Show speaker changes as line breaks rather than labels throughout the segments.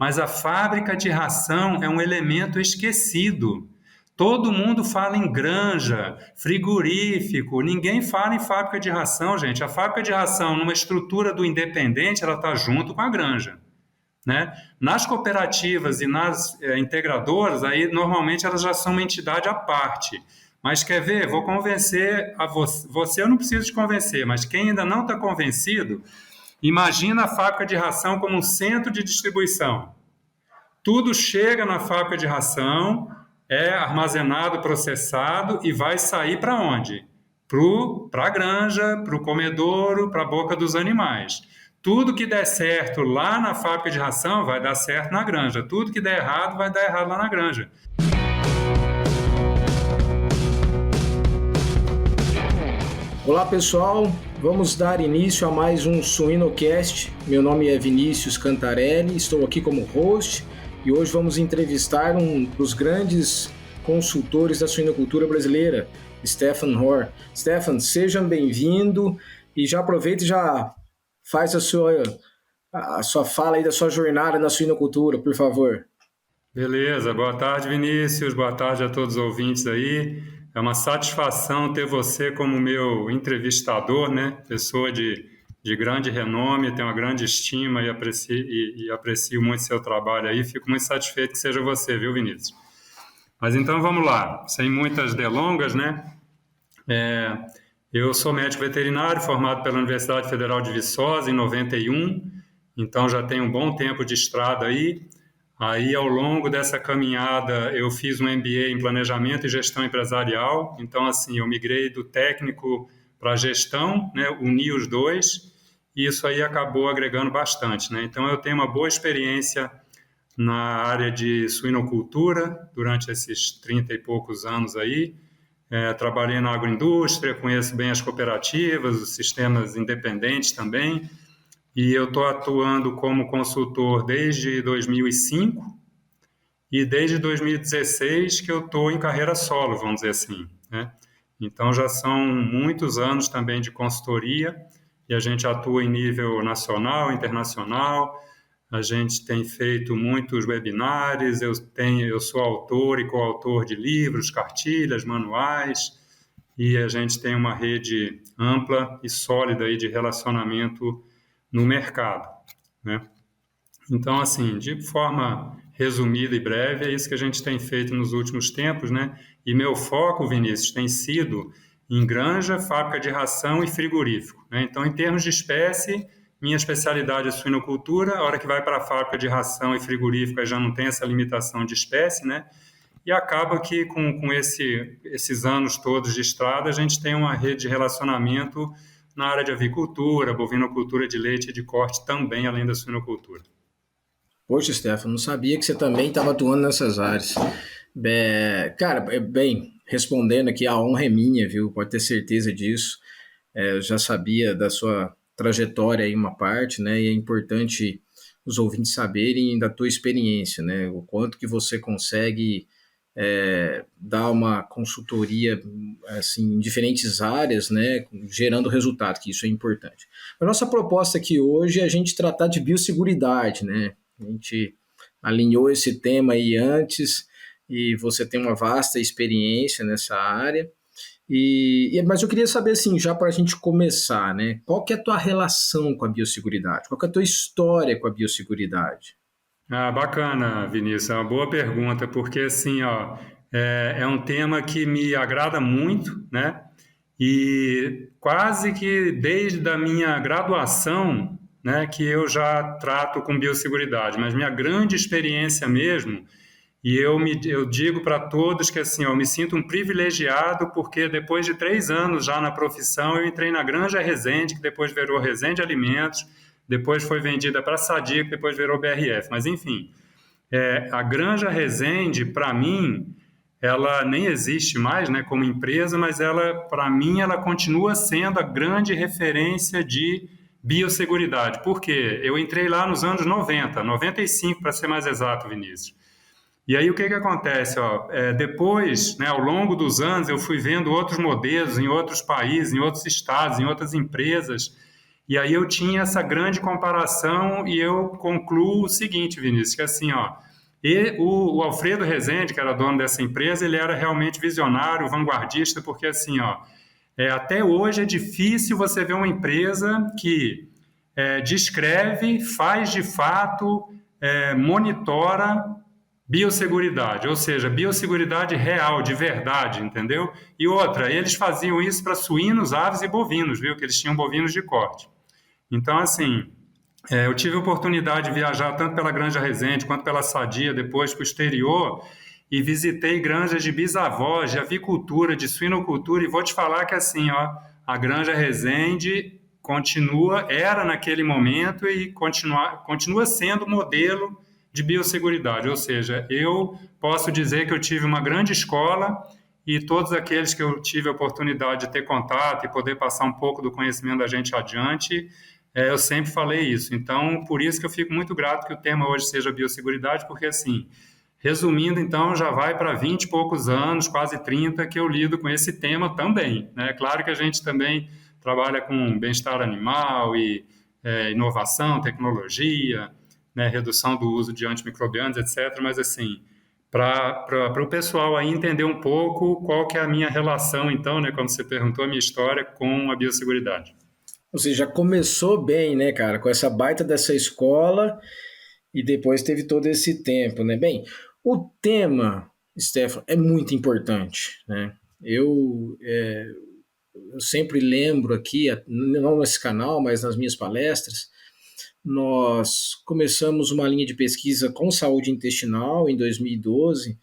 mas a fábrica de ração é um elemento esquecido. Todo mundo fala em granja, frigorífico, ninguém fala em fábrica de ração, gente. A fábrica de ração, numa estrutura do independente, ela está junto com a granja, né? Nas cooperativas e nas integradoras, aí normalmente elas já são uma entidade à parte. Mas quer ver? Vou convencer a você. Você eu não preciso te convencer, mas quem ainda não está convencido, imagina a fábrica de ração como um centro de distribuição. Tudo chega na fábrica de ração, é armazenado, processado e vai sair para onde? Para a granja, para o comedouro, para a boca dos animais. Tudo que der certo lá na fábrica de ração vai dar certo na granja. Tudo que der errado vai dar errado lá na granja.
Olá pessoal, vamos dar início a mais um Suinocast. Meu nome é Vinícius Cantarelli, estou aqui como host e hoje vamos entrevistar um dos grandes consultores da suinocultura brasileira, Stefan Hohr. Stefan, seja bem-vindo e já aproveita e já faz a sua fala aí da sua jornada na suinocultura, por favor.
Beleza, boa tarde Vinícius, boa tarde a todos os ouvintes aí. É uma satisfação ter você como meu entrevistador, né? Pessoa de grande renome, tenho uma grande estima e aprecio muito seu trabalho aí. Fico muito satisfeito que seja você, viu, Vinícius? Mas então vamos lá, sem muitas delongas, né? Eu sou médico veterinário formado pela Universidade Federal de Viçosa em 91, então já tenho um bom tempo de estrada aí. Aí, ao longo dessa caminhada, eu fiz um MBA em Planejamento e Gestão Empresarial. Então, assim, eu migrei do técnico para a gestão, né, uni os dois, e isso aí acabou agregando bastante, né? Então, eu tenho uma boa experiência na área de suinocultura durante esses 30 e poucos anos aí. Trabalhei na agroindústria, conheço bem as cooperativas, os sistemas independentes também. E eu estou atuando como consultor desde 2005 e desde 2016 que eu estou em carreira solo, vamos dizer assim, né? Então já são muitos anos também de consultoria e a gente atua em nível nacional, internacional. A gente tem feito muitos webinários, eu sou autor e coautor de livros, cartilhas, manuais e a gente tem uma rede ampla e sólida aí de relacionamento no mercado, né? Então, assim, de forma resumida e breve, é isso que a gente tem feito nos últimos tempos, né? E meu foco, Vinícius, tem sido em granja, fábrica de ração e frigorífico, né? Então, em termos de espécie, minha especialidade é suinocultura. A hora que vai para a fábrica de ração e frigorífico, já não tem essa limitação de espécie, né? E acaba que com esses anos todos de estrada, a gente tem uma rede de relacionamento na área de avicultura, bovinocultura de leite e de corte também, além da suinocultura.
Poxa, Stefan, não sabia que você também estava atuando nessas áreas. Cara, bem, respondendo aqui, a honra é minha, viu? Pode ter certeza disso. Eu já sabia da sua trajetória em uma parte, né? E é importante os ouvintes saberem da tua experiência, né? O quanto que você consegue dar uma consultoria assim, em diferentes áreas, né, gerando resultado, que isso é importante. A nossa proposta aqui hoje é a gente tratar de biosseguridade, né? A gente alinhou esse tema aí antes e você tem uma vasta experiência nessa área. Mas eu queria saber, assim, já para a gente começar, né, qual que é a tua relação com a biosseguridade? Qual que é a tua história com a biosseguridade?
Bacana, Vinícius, é uma boa pergunta, porque assim, ó, é um tema que me agrada muito, né? E quase que desde a minha graduação, né, que eu já trato com biosseguridade, mas minha grande experiência mesmo, e eu digo para todos que assim, eu me sinto um privilegiado, porque depois de 3 anos já na profissão, eu entrei na Granja Resende, que depois virou Resende Alimentos, depois foi vendida para a Sadia, que depois virou BRF. Mas, enfim, a Granja Resende, para mim, ela nem existe mais, né, como empresa, mas para mim, ela continua sendo a grande referência de biosseguridade. Por quê? Eu entrei lá nos anos 90, 95 para ser mais exato, Vinícius. E aí o que acontece? Depois, né, ao longo dos anos, eu fui vendo outros modelos em outros países, em outros estados, em outras empresas. E aí eu tinha essa grande comparação e eu concluo o seguinte, Vinícius, que assim, ó, o Alfredo Rezende, que era dono dessa empresa, ele era realmente visionário, vanguardista, porque assim, ó, até hoje é difícil você ver uma empresa que descreve, faz de fato, monitora biosseguridade, ou seja, biosseguridade real, de verdade, entendeu? E outra, eles faziam isso para suínos, aves e bovinos, viu? Que eles tinham bovinos de corte. Então, assim, eu tive a oportunidade de viajar tanto pela Granja Resende quanto pela Sadia, depois para o exterior, e visitei granjas de bisavós, de avicultura, de suinocultura, e vou te falar que assim, ó, a Granja Resende era naquele momento e continua sendo modelo de biosseguridade, ou seja, eu posso dizer que eu tive uma grande escola e todos aqueles que eu tive a oportunidade de ter contato e poder passar um pouco do conhecimento da gente adiante, eu sempre falei isso. Então, por isso que eu fico muito grato que o tema hoje seja biosseguridade, porque assim, resumindo, então, já vai para 20 e poucos anos, quase 30, que eu lido com esse tema também, né? Claro que a gente também trabalha com bem-estar animal e inovação, tecnologia, né, redução do uso de antimicrobianos, etc. Mas, assim, para o pessoal aí entender um pouco qual que é a minha relação, então, né, quando você perguntou a minha história com a biosseguridade.
Ou seja, já começou bem, né, cara, com essa baita dessa escola e depois teve todo esse tempo, né? Bem, o tema, Stefano, é muito importante, né? Eu sempre lembro aqui, não nesse canal, mas nas minhas palestras, nós começamos uma linha de pesquisa com saúde intestinal em 2012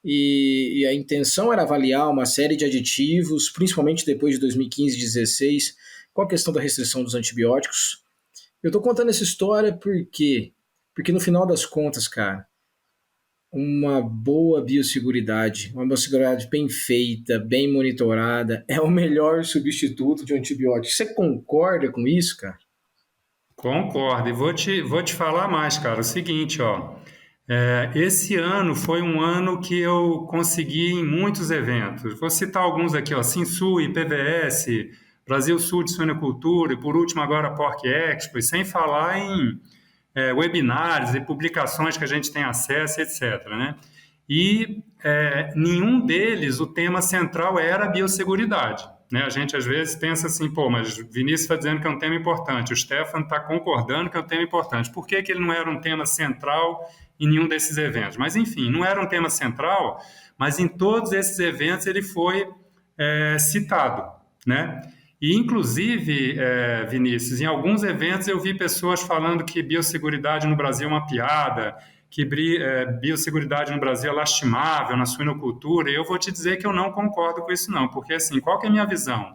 e a intenção era avaliar uma série de aditivos, principalmente depois de 2015 e 2016, com a questão da restrição dos antibióticos. Eu estou contando essa história porque no final das contas, cara, uma boa biosseguridade, uma biosseguridade bem feita, bem monitorada, é o melhor substituto de um antibiótico. Você concorda com isso, cara?
Concordo, e vou te falar mais, cara. O seguinte, ó, esse ano foi um ano que eu consegui em muitos eventos. Vou citar alguns aqui, ó, Sinsul, PVS, Brasil Sul de Suinocultura, e por último agora a Porc Expo, e sem falar em webinários e publicações que a gente tem acesso, etc., né? E nenhum deles, o tema central era a biosseguridade, né? A gente às vezes pensa assim, pô, mas o Vinícius está dizendo que é um tema importante, o Stefan está concordando que é um tema importante. Por que que ele não era um tema central em nenhum desses eventos? Mas enfim, não era um tema central, mas em todos esses eventos ele foi citado, né? E, inclusive, Vinícius, em alguns eventos eu vi pessoas falando que biosseguridade no Brasil é uma piada, que biosseguridade no Brasil é lastimável na suinocultura, e eu vou te dizer que eu não concordo com isso não, porque assim, qual que é a minha visão?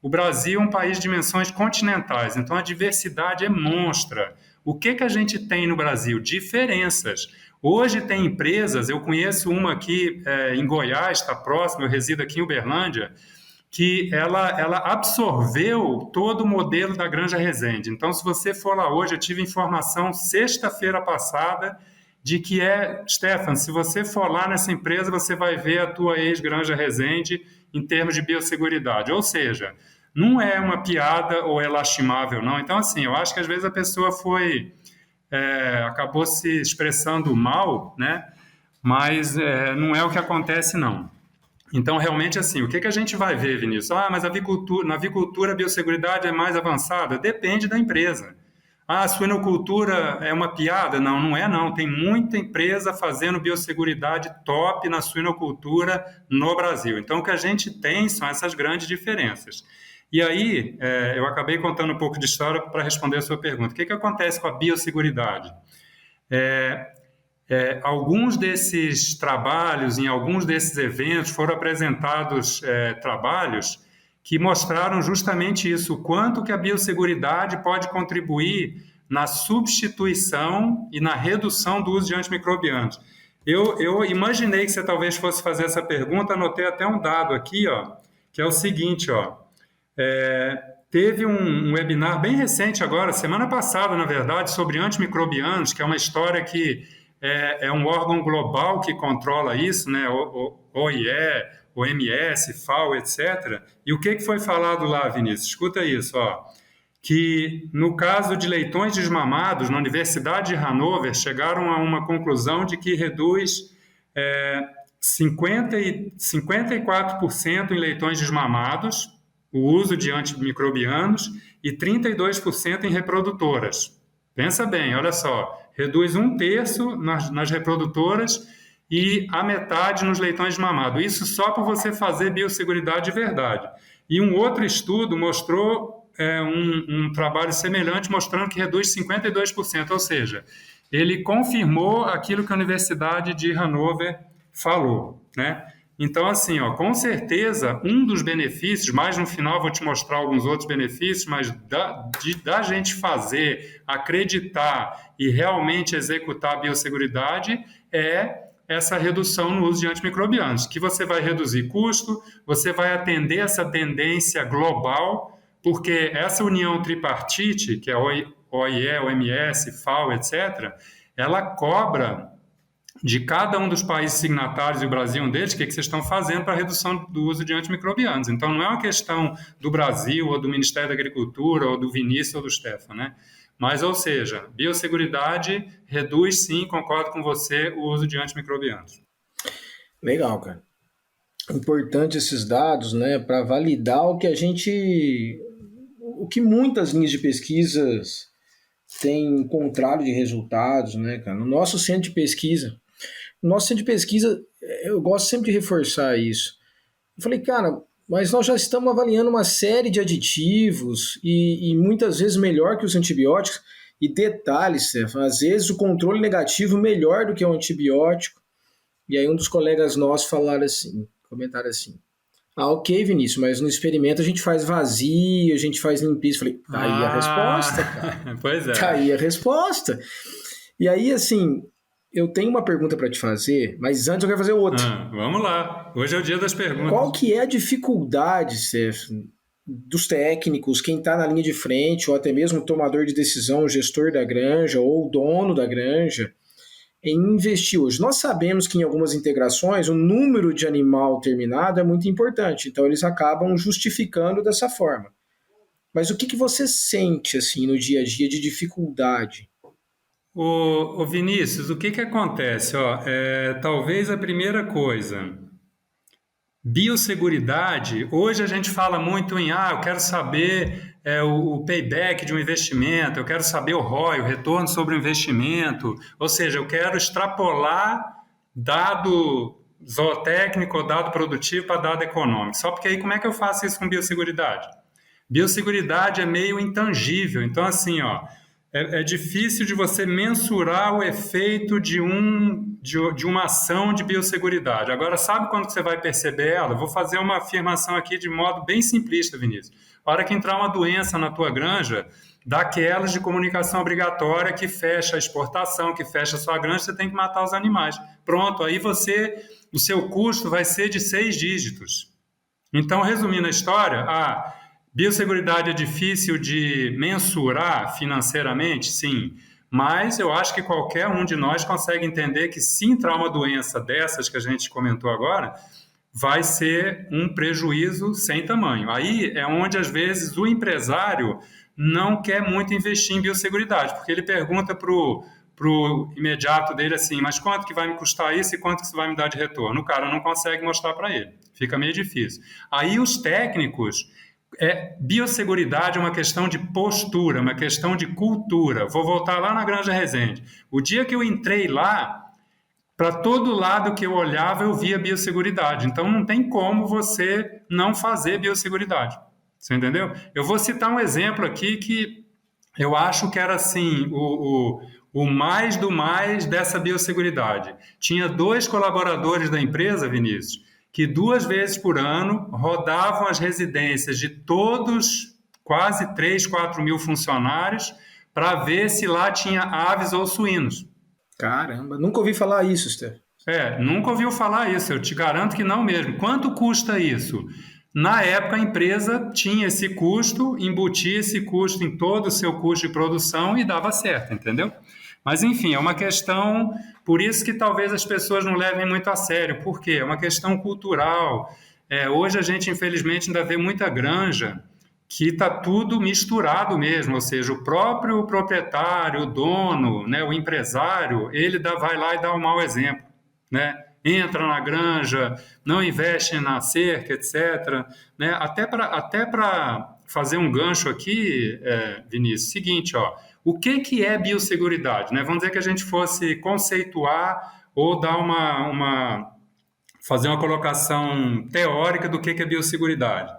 O Brasil é um país de dimensões continentais, então a diversidade é monstra. O que a gente tem no Brasil? Diferenças. Hoje tem empresas, eu conheço uma aqui em Goiás, está próximo, eu resido aqui em Uberlândia, que ela absorveu todo o modelo da Granja Resende. Então, se você for lá hoje, eu tive informação sexta-feira passada de que Stefan, se você for lá nessa empresa, você vai ver a tua ex-Granja Resende em termos de biosseguridade. Ou seja, não é uma piada ou é lastimável, não. Então, assim, eu acho que às vezes a pessoa acabou se expressando mal, né? Mas não é o que acontece, não. Então, realmente, assim, o que a gente vai ver, Vinícius? Mas na avicultura a biosseguridade é mais avançada? Depende da empresa. A suinocultura é uma piada? Não, não é não. Tem muita empresa fazendo biosseguridade top na suinocultura no Brasil. Então, o que a gente tem são essas grandes diferenças. E aí, eu acabei contando um pouco de história para responder a sua pergunta. O que acontece com a biosseguridade? Alguns desses trabalhos, em alguns desses eventos, foram apresentados trabalhos que mostraram justamente isso, o quanto que a biosseguridade pode contribuir na substituição e na redução do uso de antimicrobianos. Eu imaginei que você talvez fosse fazer essa pergunta, anotei até um dado aqui, ó, que é o seguinte, ó, teve um webinar bem recente agora, semana passada, na verdade, sobre antimicrobianos, que é uma história que é um órgão global que controla isso, né? OIE, OMS, FAO, etc. E o que foi falado lá, Vinícius? Escuta isso, ó. que, no caso de leitões desmamados, na Universidade de Hannover, chegaram a uma conclusão de que reduz 54% em leitões desmamados o uso de antimicrobianos e 32% em reprodutoras. Pensa bem, olha só, reduz 1/3 nas reprodutoras e a metade nos leitões desmamados. Isso só por você fazer biosseguridade de verdade. E um outro estudo mostrou um trabalho semelhante, mostrando que reduz 52%, ou seja, ele confirmou aquilo que a Universidade de Hannover falou, né? Então, assim, com certeza, um dos benefícios, mais no final vou te mostrar alguns outros benefícios, mas da gente fazer, acreditar e realmente executar a biosseguridade é essa redução no uso de antimicrobianos, que você vai reduzir custo, você vai atender essa tendência global, porque essa união tripartite, que é OIE, OMS, FAO, etc., ela cobra de cada um dos países signatários, e o Brasil um deles, o que vocês estão fazendo para a redução do uso de antimicrobianos. Então, não é uma questão do Brasil, ou do Ministério da Agricultura, ou do Vinícius, ou do Stefan, né? Mas, ou seja, biosseguridade reduz, sim, concordo com você, o uso de antimicrobianos.
Legal, cara. Importante esses dados, né, para validar o que muitas linhas de pesquisas têm encontrado de resultados, né, cara. No nosso centro de pesquisa, eu gosto sempre de reforçar isso. Eu falei, cara, mas nós já estamos avaliando uma série de aditivos e muitas vezes melhor que os antibióticos. E detalhe, Stefan, às vezes o controle negativo melhor do que o antibiótico. E aí um dos colegas nossos comentaram assim, ok, Vinícius, mas no experimento a gente faz vazio, a gente faz limpeza. Falei, tá aí a resposta, cara.
Pois é.
Tá aí a resposta. E aí, assim, eu tenho uma pergunta para te fazer, mas antes eu quero fazer outra.
Vamos lá. Hoje é o dia das perguntas.
Qual que é a dificuldade, Stefan, dos técnicos, quem está na linha de frente, ou até mesmo o tomador de decisão, o gestor da granja, ou o dono da granja, em investir hoje? Nós sabemos que em algumas integrações o número de animal terminado é muito importante, então eles acabam justificando dessa forma. Mas o que você sente assim no dia a dia de dificuldade?
Ô Vinícius, o que acontece? Talvez a primeira coisa, biosseguridade, hoje a gente fala muito em, eu quero saber o payback de um investimento, eu quero saber o ROI, o retorno sobre o investimento, ou seja, eu quero extrapolar dado zootécnico ou dado produtivo para dado econômico. Só porque aí como é que eu faço isso com biosseguridade? Biosseguridade é meio intangível, então assim, é difícil de você mensurar o efeito de uma ação de biosseguridade. Agora, sabe quando você vai perceber ela? Vou fazer uma afirmação aqui de modo bem simplista, Vinícius. A hora que entrar uma doença na tua granja, daquelas de comunicação obrigatória que fecha a exportação, que fecha a sua granja, você tem que matar os animais. Pronto, aí o seu custo vai ser de 6 dígitos. Então, resumindo a história, biosseguridade é difícil de mensurar financeiramente? Sim, mas eu acho que qualquer um de nós consegue entender que se entrar uma doença dessas que a gente comentou agora, vai ser um prejuízo sem tamanho. Aí é onde, às vezes, o empresário não quer muito investir em biosseguridade, porque ele pergunta para o imediato dele assim, mas quanto que vai me custar isso e quanto que isso vai me dar de retorno? O cara não consegue mostrar para ele, fica meio difícil. Aí os técnicos... biosseguridade é uma questão de postura, uma questão de cultura. Vou voltar lá na Granja Resende. O dia que eu entrei lá, para todo lado que eu olhava, eu via biosseguridade. Então, não tem como você não fazer biosseguridade. Você entendeu? Eu vou citar um exemplo aqui que eu acho que era assim, o mais do mais dessa biosseguridade. Tinha 2 colaboradores da empresa, Vinícius, que 2 vezes por ano rodavam as residências de todos, quase 3, 4 mil funcionários, para ver se lá tinha aves ou suínos.
Caramba, nunca ouvi falar isso, Stefan.
Nunca ouviu falar isso, eu te garanto que não mesmo. Quanto custa isso? Na época, a empresa tinha esse custo, embutia esse custo em todo o seu custo de produção e dava certo, entendeu? Mas, enfim, é uma questão, por isso que talvez as pessoas não levem muito a sério. Por quê? É uma questão cultural. Hoje a gente, infelizmente, ainda vê muita granja que está tudo misturado mesmo, ou seja, o próprio proprietário, o dono, né, o empresário, ele vai lá e dá um mau exemplo, né? Entra na granja, não investe na cerca, etc. Né? Até para fazer um gancho aqui, Vinícius, seguinte, ó, o que é biosseguridade? Né? Vamos dizer que a gente fosse conceituar ou dar fazer uma colocação teórica do que é biosseguridade.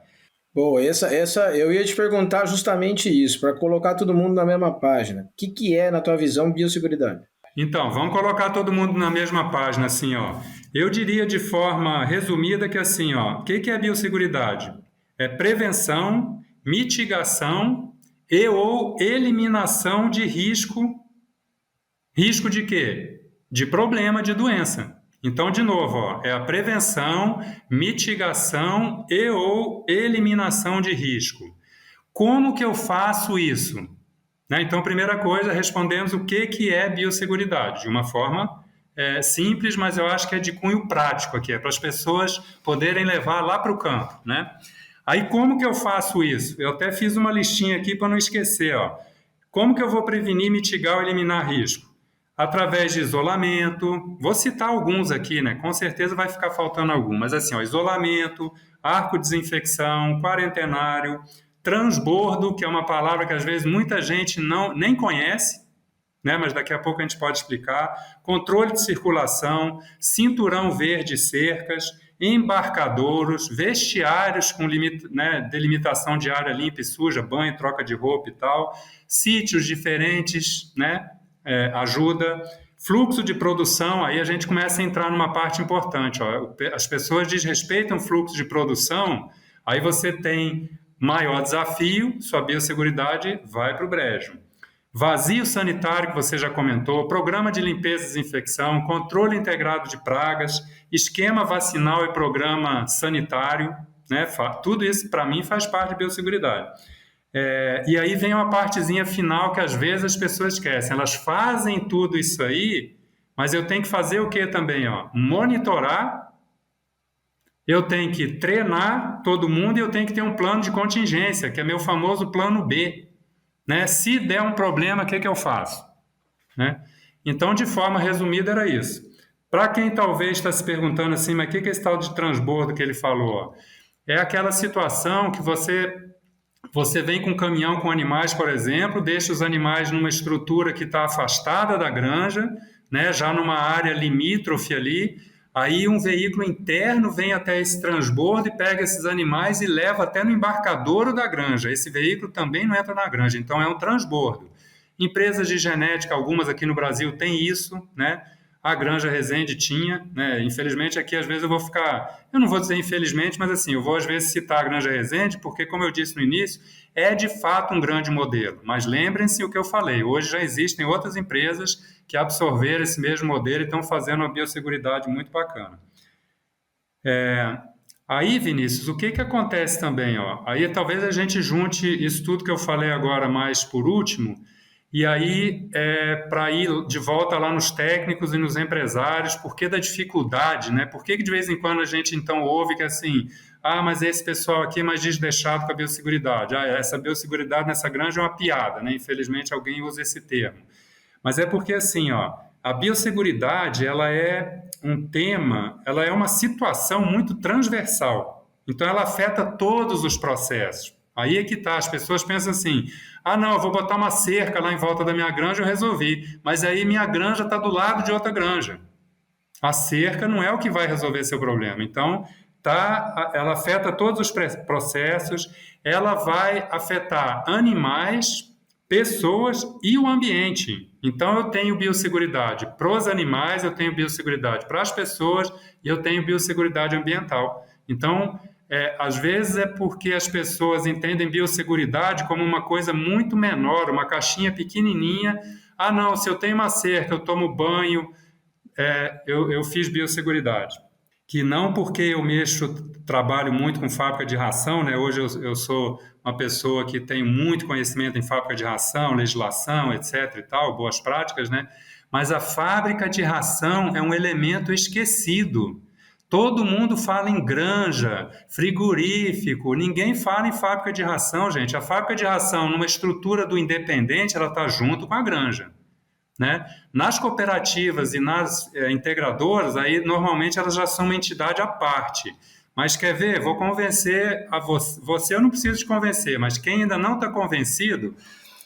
Bom, essa eu ia te perguntar justamente isso, para colocar todo mundo na mesma página. O que é, na tua visão, biosseguridade?
Então, vamos colocar todo mundo na mesma página, assim, ó. Eu diria de forma resumida que assim, ó, o que é biosseguridade? É prevenção, mitigação e ou eliminação de risco. Risco de quê? De problema, de doença. Então, de novo, ó, é a prevenção, mitigação e ou eliminação de risco. Como que eu faço isso? Né? Então, primeira coisa, respondemos o que é biosseguridade, de uma forma simples, mas eu acho que é de cunho prático aqui, é para as pessoas poderem levar lá para o campo. Né? Aí, como que eu faço isso? Eu até fiz uma listinha aqui para não esquecer. Ó. Como que eu vou prevenir, mitigar ou eliminar risco? Através de isolamento, vou citar alguns aqui, né? Com certeza vai ficar faltando algum, mas assim, ó, isolamento, arco de desinfecção, quarentenário, transbordo, que é uma palavra que às vezes muita gente nem conhece, né? Mas daqui a pouco a gente pode explicar, controle de circulação, cinturão verde, cercas, embarcadouros, vestiários com delimitação de área limpa e suja, banho, troca de roupa e tal, sítios diferentes, né? Ajuda, fluxo de produção, aí a gente começa a entrar numa parte importante. Ó. As pessoas desrespeitam o fluxo de produção, aí você tem maior desafio, sua biosseguridade vai para o brejo. Vazio sanitário, que você já comentou, programa de limpeza e desinfecção, controle integrado de pragas, esquema vacinal e programa sanitário, né? Tudo isso, para mim, faz parte de biosseguridade. E aí vem uma partezinha final que às vezes as pessoas esquecem. Elas fazem tudo isso aí, mas eu tenho que fazer o que também? Ó? Monitorar, eu tenho que treinar todo mundo e eu tenho que ter um plano de contingência, que é meu famoso plano B. Né? Se der um problema, o que eu faço? Né? Então, de forma resumida, era isso. Para quem talvez está se perguntando assim, mas o que é esse tal de transbordo que ele falou? Ó? É aquela situação que você vem com um caminhão com animais, por exemplo, deixa os animais numa estrutura que está afastada da granja, né, já numa área limítrofe ali, aí um veículo interno vem até esse transbordo e pega esses animais e leva até no embarcadouro da granja. Esse veículo também não entra na granja, então é um transbordo. Empresas de genética, algumas aqui no Brasil têm isso, né? A Granja Resende tinha, né? Infelizmente aqui às vezes eu não vou dizer infelizmente, mas assim, eu vou às vezes citar a Granja Resende, porque como eu disse no início, é de fato um grande modelo, mas lembrem-se o que eu falei, hoje já existem outras empresas que absorveram esse mesmo modelo e estão fazendo uma biosseguridade muito bacana. Aí, Vinícius, o que acontece também? Ó? Aí talvez a gente junte isso tudo que eu falei agora mais por último, e aí, para ir de volta lá nos técnicos e nos empresários, por que da dificuldade, né? Por que de vez em quando a gente então ouve que assim, mas esse pessoal aqui é mais desleixado com a biosseguridade. Essa biosseguridade nessa granja é uma piada, né? Infelizmente alguém usa esse termo. Mas é porque assim, ó, a biosseguridade, ela é um tema, ela é uma situação muito transversal. Então ela afeta todos os processos. Aí é que tá, as pessoas pensam assim, não, eu vou botar uma cerca lá em volta da minha granja, eu resolvi. Mas aí minha granja está do lado de outra granja. A cerca não é o que vai resolver seu problema. Então, ela afeta todos os processos, ela vai afetar animais, pessoas e o ambiente. Então, eu tenho biosseguridade para os animais, eu tenho biosseguridade para as pessoas e eu tenho biosseguridade ambiental. Então, às vezes é porque as pessoas entendem biosseguridade como uma coisa muito menor, uma caixinha pequenininha. Não, se eu tenho uma cerca, eu tomo banho, eu fiz biosseguridade. Que não porque eu trabalho muito com fábrica de ração, né? Hoje eu sou uma pessoa que tem muito conhecimento em fábrica de ração, legislação, etc. e tal, boas práticas, né? Mas a fábrica de ração é um elemento esquecido. Todo mundo fala em granja, frigorífico, ninguém fala em fábrica de ração, gente. A fábrica de ração, numa estrutura do independente, ela está junto com a granja, né? Nas cooperativas e nas integradoras, aí normalmente elas já são uma entidade à parte. Mas quer ver? Vou convencer a você. Você eu não preciso te convencer, mas quem ainda não está convencido,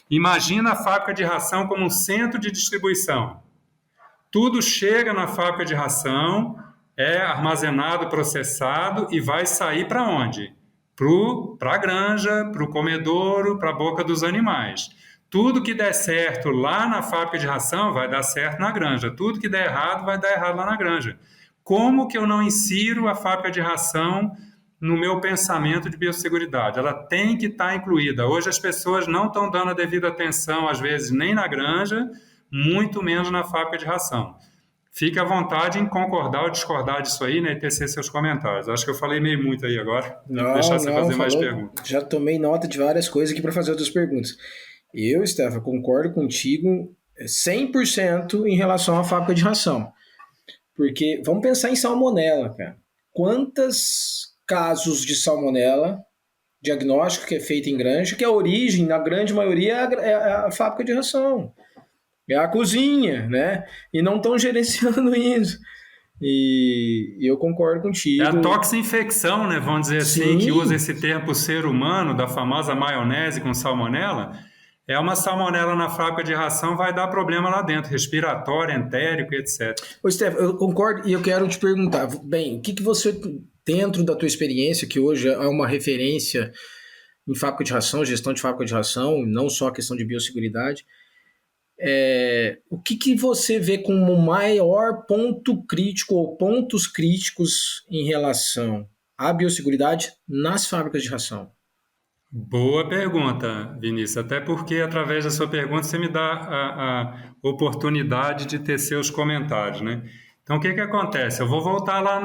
imagina a fábrica de ração como um centro de distribuição. Tudo chega na fábrica de ração, é armazenado, processado e vai sair para onde? Para a granja, para o comedouro, para a boca dos animais. Tudo que der certo lá na fábrica de ração vai dar certo na granja. Tudo que der errado vai dar errado lá na granja. Como que eu não insiro a fábrica de ração no meu pensamento de biosseguridade? Ela tem que estar incluída. Hoje as pessoas não estão dando a devida atenção, às vezes, nem na granja, muito menos na fábrica de ração. Fique à vontade em concordar ou discordar disso aí, né, e tecer seus comentários. Acho que eu falei meio muito aí agora. Vou deixar você fazer mais perguntas.
Já tomei nota de várias coisas aqui para fazer outras perguntas. Eu, Stefan, concordo contigo 100% em relação à fábrica de ração. Porque vamos pensar em salmonela, cara. Quantos casos de salmonela, diagnóstico que é feito em granja, que a origem, na grande maioria, é a fábrica de ração. É a cozinha, né? E não estão gerenciando isso. E eu concordo contigo.
É a toxinfecção, né? Vamos dizer assim, que usa esse termo pro ser humano, da famosa maionese com salmonela. É uma salmonela na fábrica de ração, vai dar problema lá dentro, respiratório, entérico, etc.
Ô, Stefan, eu concordo e eu quero te perguntar, bem, o que você, dentro da tua experiência, que hoje é uma referência em fábrica de ração, gestão de fábrica de ração, não só a questão de biosseguridade, o que você vê como o maior ponto crítico ou pontos críticos em relação à biosseguridade nas fábricas de ração?
Boa pergunta, Vinícius. Até porque, através da sua pergunta, você me dá a oportunidade de tecer os comentários, né? Então, o que acontece? Eu vou voltar lá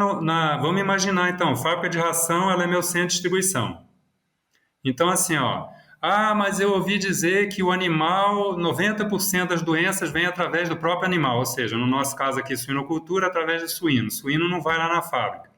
vamos imaginar, então, fábrica de ração, ela é meu centro de distribuição. Então, assim, mas eu ouvi dizer que o animal, 90% das doenças vem através do próprio animal, ou seja, no nosso caso aqui, suinocultura, através de suíno. Suíno não vai lá na fábrica.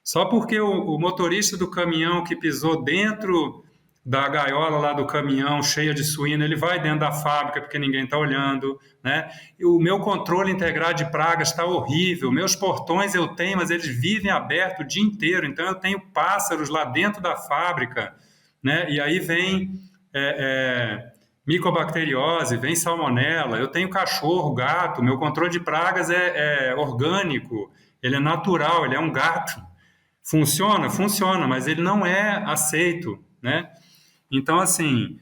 Só porque o motorista do caminhão que pisou dentro da gaiola lá do caminhão cheia de suíno, ele vai dentro da fábrica porque ninguém está olhando, né? E o meu controle integrado de pragas está horrível, meus portões eu tenho, mas eles vivem abertos o dia inteiro, então eu tenho pássaros lá dentro da fábrica, né? E aí vem micobacteriose, vem salmonela, eu tenho cachorro, gato, meu controle de pragas é orgânico, ele é natural, ele é um gato. Funciona? Funciona, mas ele não é aceito, né? Então, assim,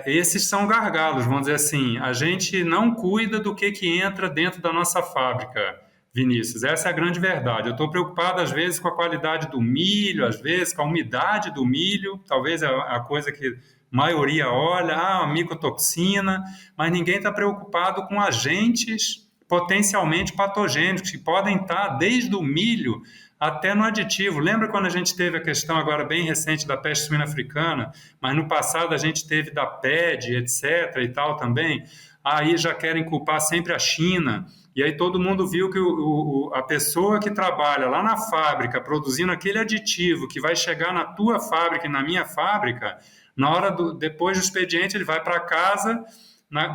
esses são gargalos, vamos dizer assim. A gente não cuida do que entra dentro da nossa fábrica, Vinícius. Essa é a grande verdade. Eu estou preocupado, às vezes, com a qualidade do milho, às vezes com a umidade do milho. Talvez é a coisa que a maioria olha, a micotoxina, mas ninguém está preocupado com agentes potencialmente patogênicos que podem estar desde o milho até no aditivo. Lembra quando a gente teve a questão agora bem recente da peste suína africana, mas no passado a gente teve da PED, etc. e tal também? Aí já querem culpar sempre a China. E aí todo mundo viu que a pessoa que trabalha lá na fábrica produzindo aquele aditivo que vai chegar na tua fábrica e na minha fábrica, depois do expediente ele vai para casa,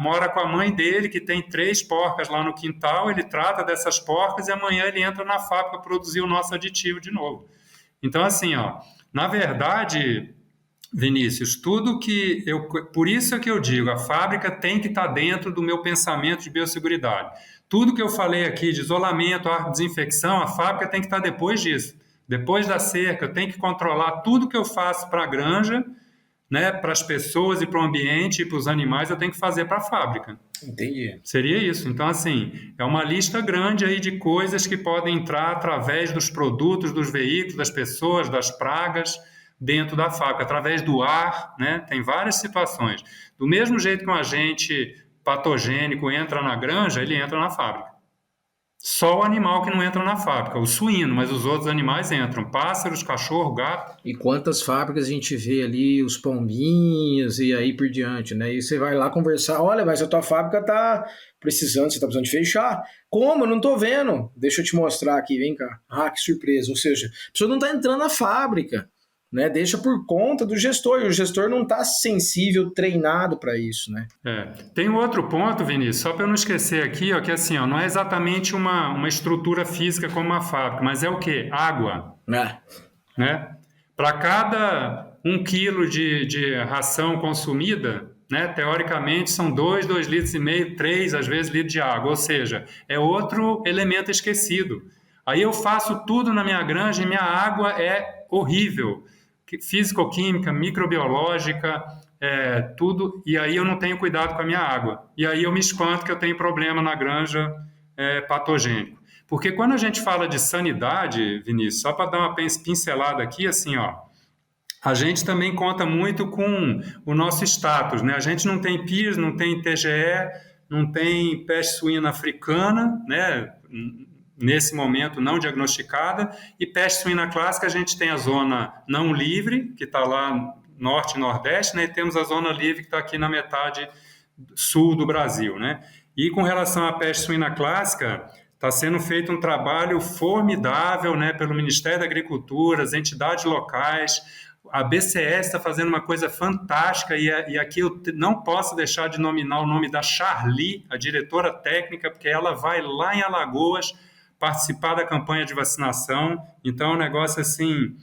mora com a mãe dele, que tem 3 porcas lá no quintal, ele trata dessas porcas e amanhã ele entra na fábrica para produzir o nosso aditivo de novo. Então, assim, na verdade, Vinícius, por isso é que eu digo, a fábrica tem que estar dentro do meu pensamento de biosseguridade. Tudo que eu falei aqui de isolamento, desinfecção, a fábrica tem que estar depois disso. Depois da cerca, eu tenho que controlar tudo que eu faço para a granja, né, para as pessoas e para o ambiente e para os animais, eu tenho que fazer para a fábrica.
Entendi.
Seria isso. Então, assim, é uma lista grande aí de coisas que podem entrar através dos produtos, dos veículos, das pessoas, das pragas dentro da fábrica, através do ar, né? Tem várias situações. Do mesmo jeito que um agente patogênico entra na granja, ele entra na fábrica. Só o animal que não entra na fábrica, o suíno, mas os outros animais entram, pássaros, cachorro, gato.
E quantas fábricas a gente vê ali, os pombinhos e aí por diante, né? E você vai lá conversar, olha, mas a tua fábrica tá precisando, você tá precisando de fechar. Como? Eu não tô vendo. Deixa eu te mostrar aqui, vem cá. Ah, que surpresa. Ou seja, a pessoa não tá entrando na fábrica, né? Deixa por conta do gestor, e o gestor não tá sensível, treinado para isso, né?
Tem um outro ponto, Vinícius, só para eu não esquecer aqui, ó, que assim, ó, não é exatamente uma estrutura física como uma fábrica, mas é o quê? Água, né? Para cada 1 quilo de ração consumida, né, teoricamente são 2,5 litros, 3 às vezes litros de água, ou seja, é outro elemento esquecido. Aí eu faço tudo na minha granja e minha água é horrível, físico-química, microbiológica, tudo, e aí eu não tenho cuidado com a minha água. E aí eu me espanto que eu tenho problema na granja patogênico. Porque quando a gente fala de sanidade, Vinícius, só para dar uma pincelada aqui, assim, ó, a gente também conta muito com o nosso status, né? A gente não tem PIRS, não tem TGE, não tem peste suína africana, né? Nesse momento não diagnosticada, e peste suína clássica a gente tem a zona não livre, que está lá norte e nordeste, né? E temos a zona livre que está aqui na metade sul do Brasil, né? E com relação à peste suína clássica, está sendo feito um trabalho formidável, né, pelo Ministério da Agricultura, as entidades locais. A BCS está fazendo uma coisa fantástica e aqui eu não posso deixar de nominar o nome da Charli, a diretora técnica, porque ela vai lá em Alagoas participar da campanha de vacinação. Então é um negócio assim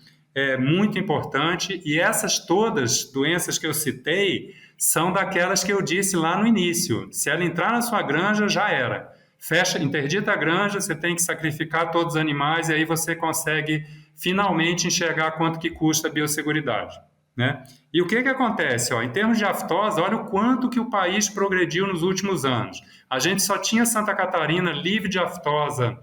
muito importante. E essas todas doenças que eu citei são daquelas que eu disse lá no início. Se ela entrar na sua granja, já era. Fecha, interdita a granja, você tem que sacrificar todos os animais e aí você consegue finalmente enxergar quanto que custa a biosseguridade, né? E o que acontece? Ó, em termos de aftosa, olha o quanto que o país progrediu nos últimos anos. A gente só tinha Santa Catarina livre de aftosa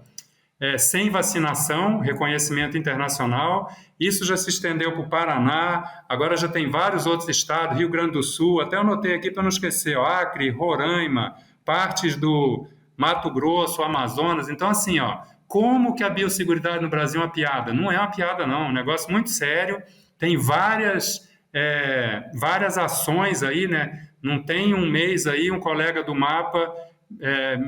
sem vacinação, reconhecimento internacional. Isso já se estendeu para o Paraná, agora já tem vários outros estados, Rio Grande do Sul, até eu anotei aqui para não esquecer, ó, Acre, Roraima, partes do Mato Grosso, Amazonas. Então, assim, ó, como que a biosseguridade no Brasil é uma piada? Não é uma piada, não. É um negócio muito sério. Tem várias ações aí, né? Não tem um mês aí, um colega do MAPA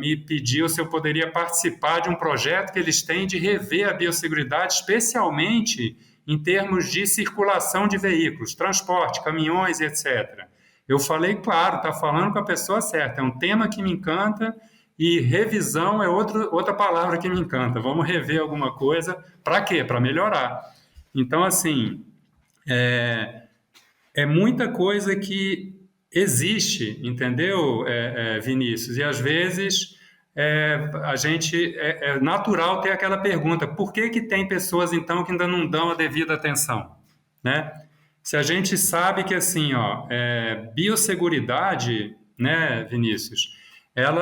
me pediu se eu poderia participar de um projeto que eles têm de rever a biosseguridade, especialmente em termos de circulação de veículos, transporte, caminhões, etc. Eu falei, claro, está falando com a pessoa certa. É um tema que me encanta. E revisão é outra palavra que me encanta. Vamos rever alguma coisa. Para quê? Para melhorar. Então, assim, é muita coisa que existe, entendeu, Vinícius? E, às vezes, a gente é natural ter aquela pergunta, por que tem pessoas, então, que ainda não dão a devida atenção, né? Se a gente sabe que, assim, ó, biosseguridade, né, Vinícius,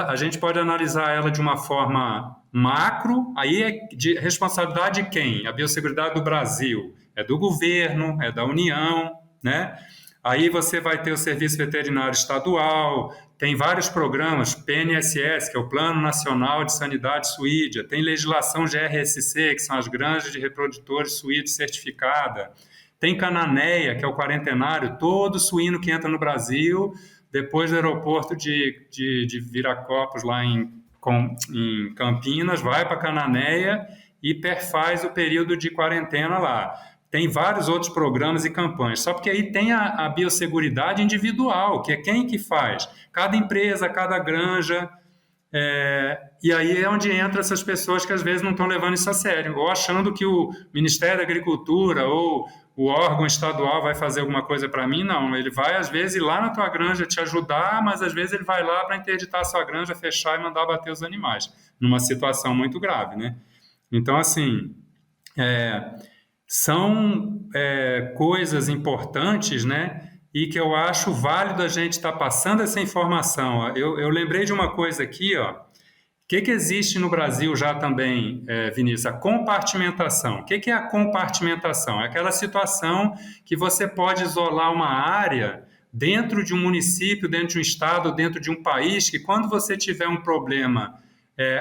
a gente pode analisar ela de uma forma macro, aí é de responsabilidade de quem? A biosseguridade do Brasil, é do governo, é da União, né? Aí você vai ter o Serviço Veterinário Estadual, tem vários programas, PNSS, que é o Plano Nacional de Sanidade Suídia, tem legislação GRSC, que são as granjas de reprodutores suídeos certificada, tem Cananéia, que é o quarentenário, todo suíno que entra no Brasil, depois do aeroporto de Viracopos, lá em Campinas, vai para Cananéia e perfaz o período de quarentena lá. Tem vários outros programas e campanhas, só porque aí tem a biosseguridade individual, que é quem que faz? Cada empresa, cada granja, e aí é onde entram essas pessoas que às vezes não estão levando isso a sério, ou achando que o Ministério da Agricultura ou o órgão estadual vai fazer alguma coisa para mim. Não, ele vai às vezes ir lá na tua granja te ajudar, mas às vezes ele vai lá para interditar a sua granja, fechar e mandar abater os animais, numa situação muito grave, né? Então, assim, são coisas importantes, né? E que eu acho válido a gente estar passando essa informação. Ó. Eu lembrei de uma coisa aqui, ó. O que existe no Brasil já também, Vinícius? A compartimentação. O que é a compartimentação? É aquela situação que você pode isolar uma área dentro de um município, dentro de um estado, dentro de um país, que quando você tiver um problema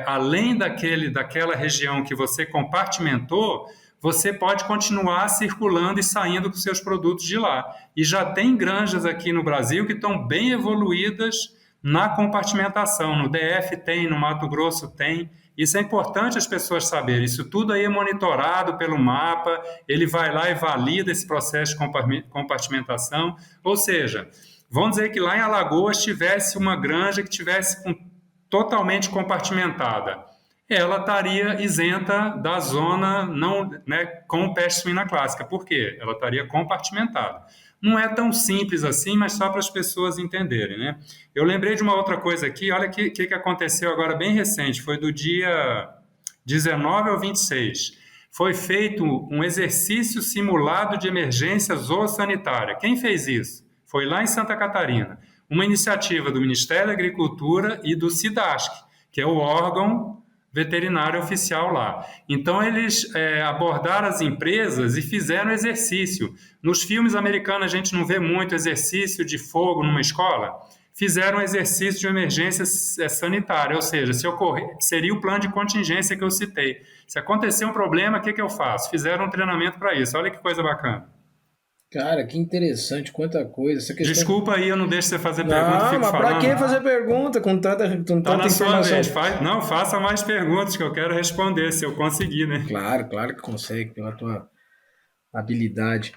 além daquela região que você compartimentou, você pode continuar circulando e saindo com seus produtos de lá. E já tem granjas aqui no Brasil que estão bem evoluídas na compartimentação. No DF tem, no Mato Grosso tem. Isso é importante as pessoas saberem. Isso tudo aí é monitorado pelo mapa, ele vai lá e valida esse processo de compartimentação. Ou seja, vamos dizer que lá em Alagoas tivesse uma granja que tivesse totalmente compartimentada. Ela estaria isenta da zona não, né, com peste suína clássica. Por quê? Ela estaria compartimentada. Não é tão simples assim, mas só para as pessoas entenderem, né? Eu lembrei de uma outra coisa aqui, olha o que aconteceu agora bem recente, foi do dia 19 ao 26. Foi feito um exercício simulado de emergência zoossanitária. Quem fez isso? Foi lá em Santa Catarina. Uma iniciativa do Ministério da Agricultura e do SIDASC, que é o órgão veterinário oficial lá. Então, eles abordaram as empresas e fizeram exercício. Nos filmes americanos, a gente não vê muito exercício de fogo numa escola. Fizeram exercício de emergência sanitária, ou seja, se ocorrer, seria o plano de contingência que eu citei. Se acontecer um problema, o que eu faço? Fizeram um treinamento para isso. Olha que coisa bacana.
Cara, que interessante, quanta coisa. Essa questão...
Desculpa aí, eu não deixo você fazer pergunta, fico
mas
falando.
Pra que fazer pergunta com tanta
Tá na
informação?
sua vez. Não, faça mais perguntas que eu quero responder, se eu conseguir, né?
Claro que consegue, pela tua habilidade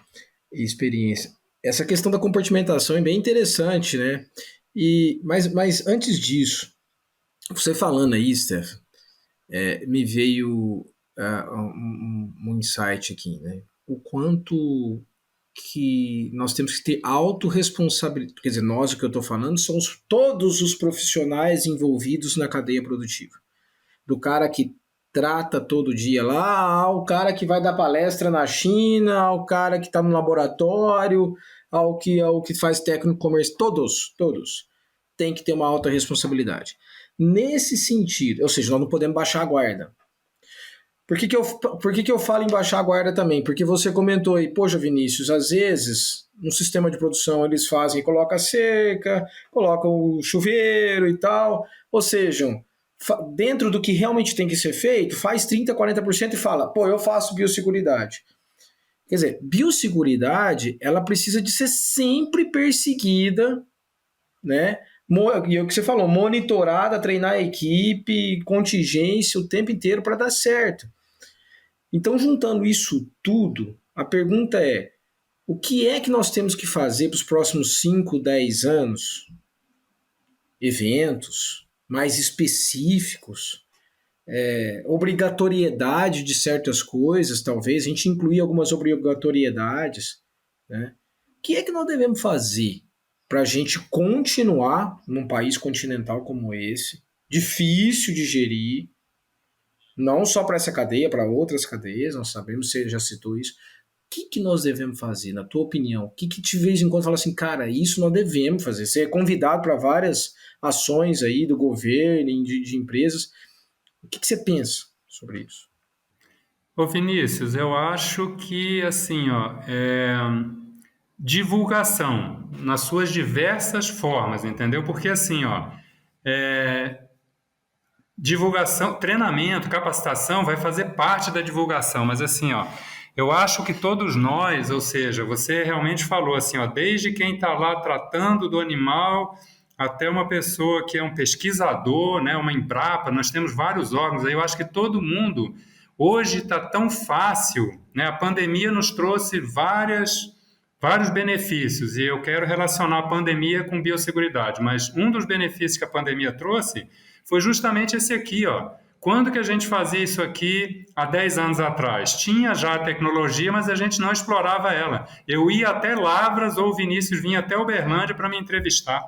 e experiência. Essa questão da compartimentação é bem interessante, né? Mas antes disso, você falando aí, Steph, me veio um insight aqui, né? O quanto que nós temos que ter autorresponsabilidade, quer dizer, nós, o que eu estou falando, são todos os profissionais envolvidos na cadeia produtiva. Do cara que trata todo dia lá, ao cara que vai dar palestra na China, ao cara que está no laboratório, ao que faz técnico comércio, todos têm que ter uma autorresponsabilidade. Nesse sentido, ou seja, nós não podemos baixar a guarda. Por que eu falo em baixar a guarda também? Porque você comentou aí, poxa, Vinícius, às vezes no sistema de produção eles coloca a cerca, colocam o chuveiro e tal, ou seja, dentro do que realmente tem que ser feito, faz 30%, 40% e fala, eu faço biosseguridade. Quer dizer, biosseguridade, ela precisa de ser sempre perseguida, né? E é o que você falou, monitorada, treinar a equipe, contingência o tempo inteiro para dar certo. Então, juntando isso tudo, a pergunta é, o que é que nós temos que fazer para os próximos 5, 10 anos? Eventos mais específicos, obrigatoriedade de certas coisas, talvez, a gente incluir algumas obrigatoriedades, né? O que é que nós devemos fazer para a gente continuar num país continental como esse, difícil de gerir, não só para essa cadeia, para outras cadeias, nós sabemos, você já citou isso. O que nós devemos fazer, na tua opinião? O que de vez em quando fala assim, cara, isso nós devemos fazer? Você é convidado para várias ações aí do governo, de empresas. O que você pensa sobre isso?
Ô Vinícius, eu acho que, assim, divulgação nas suas diversas formas, entendeu? Porque, assim, divulgação, treinamento, capacitação vai fazer parte da divulgação, mas assim, eu acho que todos nós, ou seja, você realmente falou assim, desde quem está lá tratando do animal até uma pessoa que é um pesquisador, né, uma Embrapa, nós temos vários órgãos aí, eu acho que todo mundo, hoje está tão fácil, né, a pandemia nos trouxe vários benefícios, e eu quero relacionar a pandemia com biosseguridade, mas um dos benefícios que a pandemia trouxe foi justamente esse aqui, Quando que a gente fazia isso aqui há 10 anos atrás? Tinha já a tecnologia, mas a gente não explorava ela. Eu ia até Lavras ou o Vinícius vinha até Uberlândia para me entrevistar,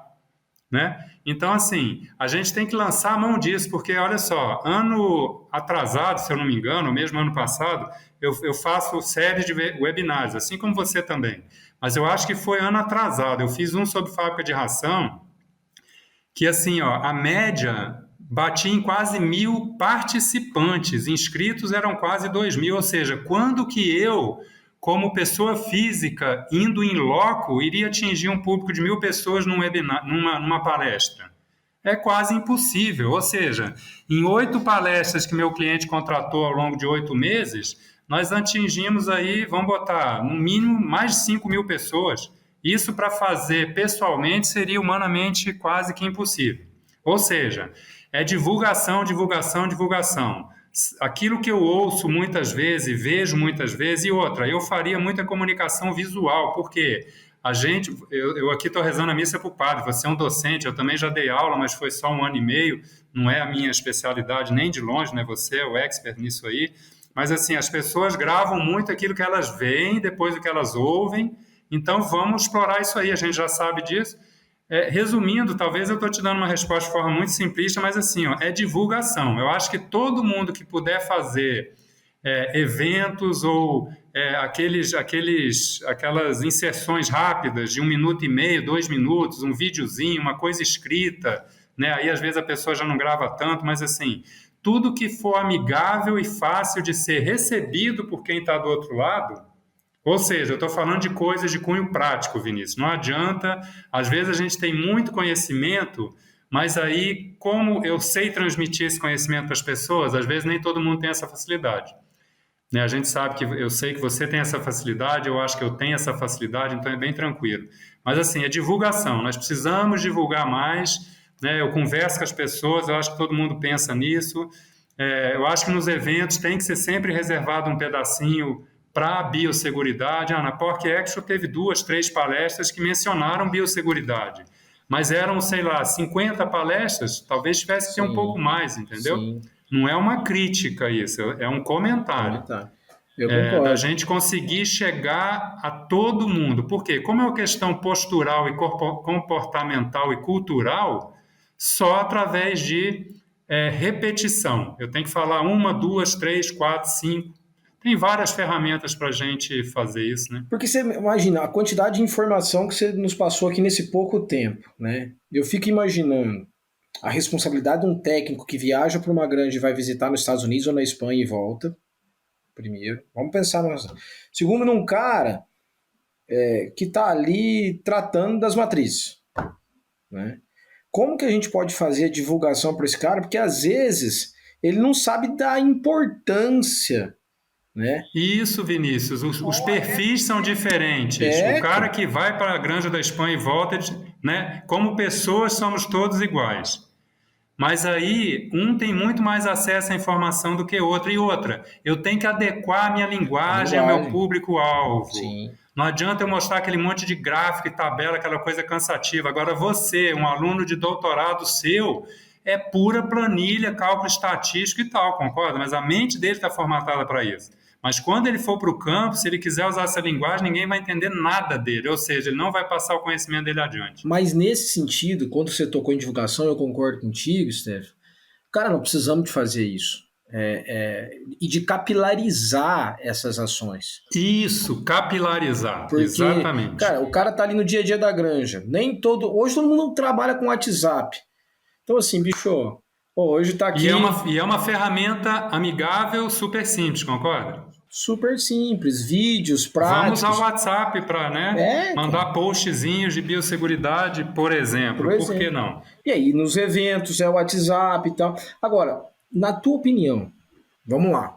né? Então, assim, a gente tem que lançar a mão disso, porque, olha só, ano atrasado, se eu não me engano, mesmo ano passado, eu faço séries de webinários, assim como você também. Mas eu acho que foi ano atrasado. Eu fiz um sobre fábrica de ração, que, assim, a média batia em quase 1.000 participantes, inscritos eram quase 2.000, ou seja, quando que eu, como pessoa física, indo em loco, iria atingir um público de 1.000 pessoas num webinar, numa palestra? é quase impossível. Ou seja, em 8 palestras que meu cliente contratou ao longo de 8 meses, nós atingimos aí, vamos botar, no mínimo, mais de 5.000 pessoas. Isso para fazer pessoalmente seria humanamente quase que impossível. Ou seja, é divulgação, divulgação, divulgação. Aquilo que eu ouço muitas vezes, vejo muitas vezes, e outra, eu faria muita comunicação visual, porque eu aqui estou rezando a missa para o padre, você é um docente, eu também já dei aula, mas foi só 1 ano e meio, não é a minha especialidade nem de longe, né? Você é o expert nisso aí, mas assim, as pessoas gravam muito aquilo que elas veem, depois do que elas ouvem, então vamos explorar isso aí, a gente já sabe disso. Resumindo, talvez eu estou te dando uma resposta de forma muito simplista, mas assim, ó, é divulgação. Eu acho que todo mundo que puder fazer eventos ou aquelas inserções rápidas de 1 minuto e meio, 2 minutos, um videozinho, uma coisa escrita, né? Aí às vezes a pessoa já não grava tanto, mas assim, tudo que for amigável e fácil de ser recebido por quem está do outro lado. Ou seja, eu estou falando de coisas de cunho prático, Vinícius. Não adianta, às vezes a gente tem muito conhecimento, mas aí, como eu sei transmitir esse conhecimento para as pessoas, às vezes nem todo mundo tem essa facilidade. Né? A gente sabe que eu sei que você tem essa facilidade, eu acho que eu tenho essa facilidade, então é bem tranquilo. Mas assim, é divulgação, nós precisamos divulgar mais, né? Eu converso com as pessoas, eu acho que todo mundo pensa nisso. Eu acho que nos eventos tem que ser sempre reservado um pedacinho para a biosseguridade. Na POC Expo teve 2, 3 palestras que mencionaram biosseguridade, mas eram, sei lá, 50 palestras, talvez tivesse que ter um pouco mais, entendeu?
Sim.
Não é uma crítica isso, é um comentário.
Eu concordo.
Da gente conseguir chegar a todo mundo. Por quê? Como é uma questão postural e comportamental e cultural, só através de repetição. Eu tenho que falar 1, 2, 3, 4, 5. Tem várias ferramentas para a gente fazer isso, né?
Porque você imagina a quantidade de informação que você nos passou aqui nesse pouco tempo, né? Eu fico imaginando a responsabilidade de um técnico que viaja para uma granja e vai visitar nos Estados Unidos ou na Espanha e volta. Primeiro, vamos pensar nessa. Segundo, num cara que está ali tratando das matrizes, né? Como que a gente pode fazer a divulgação para esse cara? Porque às vezes ele não sabe da importância, né?
Isso, Vinícius. Os perfis são diferentes. O cara que vai para a Granja da Espanha e volta, né? Como pessoas somos todos iguais. Mas aí, um tem muito mais acesso à informação do que outro. E outra, eu tenho que adequar a minha linguagem ao meu público-alvo.
Sim.
Não adianta eu mostrar aquele monte de gráfico e tabela, aquela coisa cansativa. Agora você, um aluno de doutorado seu, é pura planilha, cálculo estatístico e tal, concorda? Mas a mente dele está formatada para isso. Mas quando ele for para o campo, se ele quiser usar essa linguagem, ninguém vai entender nada dele. Ou seja, ele não vai passar o conhecimento dele adiante.
Mas nesse sentido, quando você tocou em divulgação, eu concordo contigo, Steph. Cara, não precisamos de fazer isso. E de capilarizar essas ações.
Isso, capilarizar.
Porque,
exatamente.
Cara, o cara tá ali no dia a dia da granja. Hoje todo mundo trabalha com WhatsApp. Então, assim, bicho, hoje tá aqui.
E é uma ferramenta amigável, super simples, concorda?
Super simples, vídeos práticos.
Vamos ao WhatsApp para mandar postzinhos de biosseguridade, por exemplo. Por que não?
E aí, nos eventos, o WhatsApp e tal. Agora, na tua opinião, vamos lá.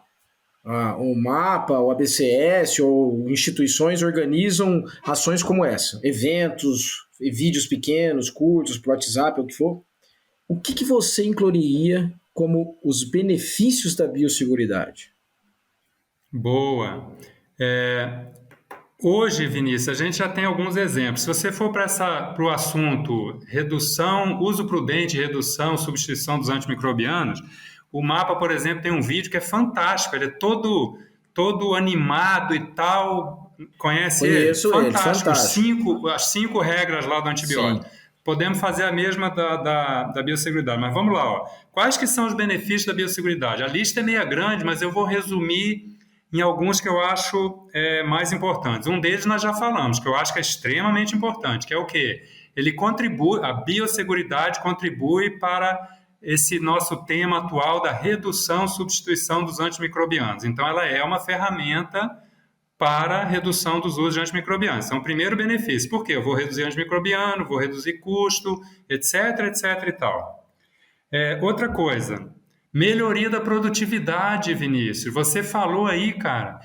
O MAPA, o ABCS ou instituições organizam ações como essa. Eventos, vídeos pequenos, curtos, para o WhatsApp, o que for. O que você incluiria como os benefícios da biosseguridade?
Boa. Hoje, Vinícius, a gente já tem alguns exemplos. Se você for para o assunto redução, uso prudente, redução, substituição dos antimicrobianos, o MAPA, por exemplo, tem um vídeo que é fantástico. Ele é todo animado e tal. Conhece ele? Fantástico. As 5 regras lá do antibiótico. Sim. Podemos fazer a mesma da biosseguridade. Mas vamos lá. Quais que são os benefícios da biosseguridade? A lista é meio grande, mas eu vou resumir em alguns que eu acho mais importantes. Um deles nós já falamos, que eu acho que é extremamente importante, que é o quê? A biosseguridade contribui para esse nosso tema atual da redução, substituição dos antimicrobianos. Então, ela é uma ferramenta para a redução dos usos de antimicrobianos. Então, o primeiro benefício, por quê? Eu vou reduzir antimicrobiano, vou reduzir custo, etc, etc e tal. Outra coisa, melhoria da produtividade, Vinícius. Você falou aí, cara,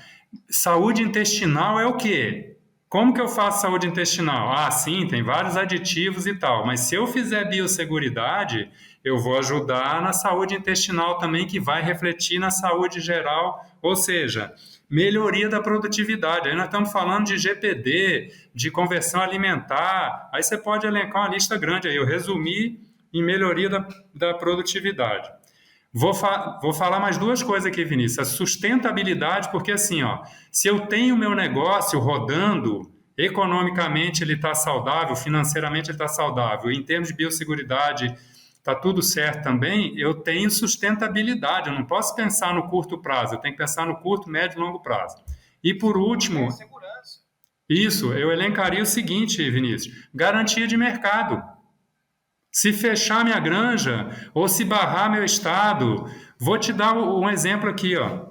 saúde intestinal é o quê? Como que eu faço saúde intestinal? Ah, sim, tem vários aditivos e tal, mas se eu fizer biosseguridade, eu vou ajudar na saúde intestinal também, que vai refletir na saúde geral, ou seja, melhoria da produtividade. Aí nós estamos falando de GPD, de conversão alimentar, aí você pode elencar uma lista grande aí, eu resumi em melhoria da produtividade. Vou falar mais duas coisas aqui, Vinícius. A sustentabilidade, porque assim, ó, se eu tenho meu negócio rodando, economicamente ele está saudável, financeiramente ele está saudável, em termos de biosseguridade está tudo certo também, eu tenho sustentabilidade. Eu não posso pensar no curto prazo, eu tenho que pensar no curto, médio e longo prazo. E por último, isso, eu elencaria o seguinte, Vinícius, garantia de mercado. Se fechar minha granja ou se barrar meu estado, vou te dar um exemplo aqui, ó.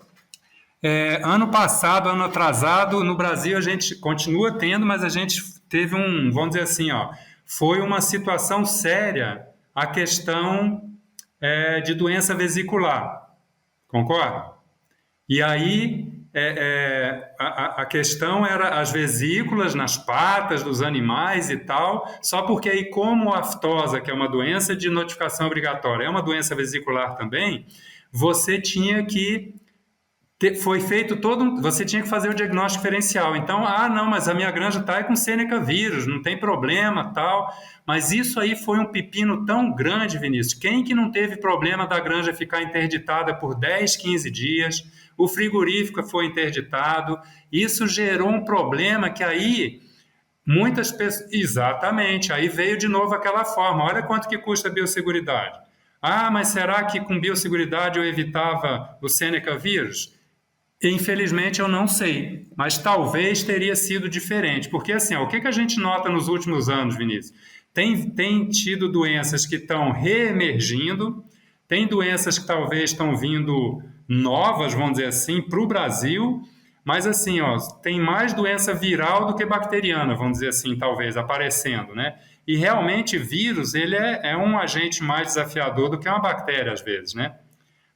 Ano passado, ano atrasado, no Brasil a gente continua tendo, mas a gente teve vamos dizer assim, ó, foi uma situação séria a questão de doença vesicular, concorda? E aí a questão era as vesículas nas patas dos animais e tal, só porque aí como a aftosa, que é uma doença de notificação obrigatória, é uma doença vesicular também, você tinha que foi feito você tinha que fazer o diagnóstico diferencial. Então, não, mas a minha granja está com Seneca vírus, não tem problema, tal. Mas isso aí foi um pepino tão grande, Vinícius. Quem que não teve problema da granja ficar interditada por 10, 15 dias? O frigorífico foi interditado. Isso gerou um problema que aí muitas pessoas... Exatamente, aí veio de novo aquela forma. Olha quanto que custa a biosseguridade. Mas será que com biosseguridade eu evitava o Seneca vírus? Infelizmente eu não sei, mas talvez teria sido diferente, porque assim, o que a gente nota nos últimos anos, Vinícius? Tem tido doenças que estão reemergindo, tem doenças que talvez estão vindo novas, vamos dizer assim, para o Brasil, mas assim, ó, tem mais doença viral do que bacteriana, vamos dizer assim, talvez, aparecendo, né? E realmente vírus, ele é um agente mais desafiador do que uma bactéria, às vezes, né?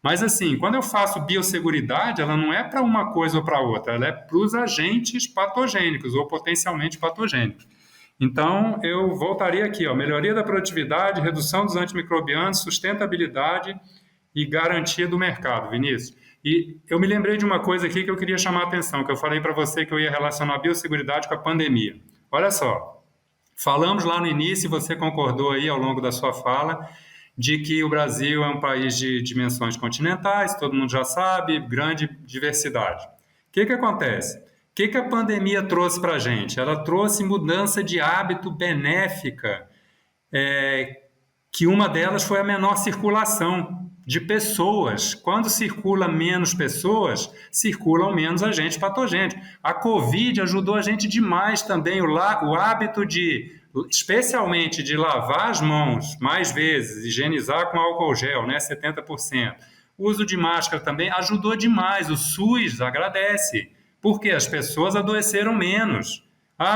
Mas assim, quando eu faço biosseguridade, ela não é para uma coisa ou para outra, ela é para os agentes patogênicos ou potencialmente patogênicos. Então, eu voltaria aqui, ó, melhoria da produtividade, redução dos antimicrobianos, sustentabilidade e garantia do mercado, Vinícius. E eu me lembrei de uma coisa aqui que eu queria chamar a atenção, que eu falei para você que eu ia relacionar a biosseguridade com a pandemia. Olha só, falamos lá no início, e você concordou aí ao longo da sua fala, de que o Brasil é um país de dimensões continentais, todo mundo já sabe, grande diversidade. O que acontece? O que a pandemia trouxe para a gente? Ela trouxe mudança de hábito benéfica, que uma delas foi a menor circulação de pessoas. Quando circula menos pessoas, circulam menos agentes patogênicos. A Covid ajudou a gente demais também, o hábito especialmente de lavar as mãos mais vezes, higienizar com álcool gel, né, 70%. O uso de máscara também ajudou demais, o SUS agradece, porque as pessoas adoeceram menos.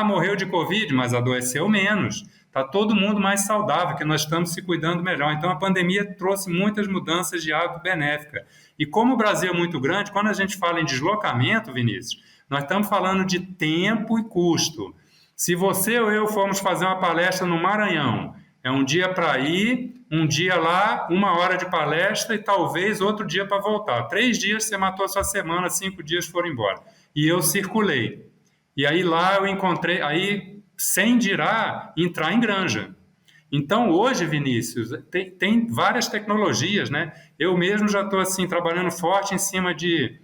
Morreu de Covid, mas adoeceu menos. Está todo mundo mais saudável, que nós estamos se cuidando melhor. Então, a pandemia trouxe muitas mudanças de hábito benéfica. E como o Brasil é muito grande, quando a gente fala em deslocamento, Vinícius, nós estamos falando de tempo e custo. Se você ou eu formos fazer uma palestra no Maranhão, é um dia para ir, um dia lá, 1 hora de palestra e talvez outro dia para voltar. 3 dias você matou a sua semana, 5 dias foram embora. E eu circulei. E aí lá eu encontrei, sem dirá entrar em granja. Então hoje, Vinícius, tem várias tecnologias, né? Eu mesmo já estou assim, trabalhando forte em cima de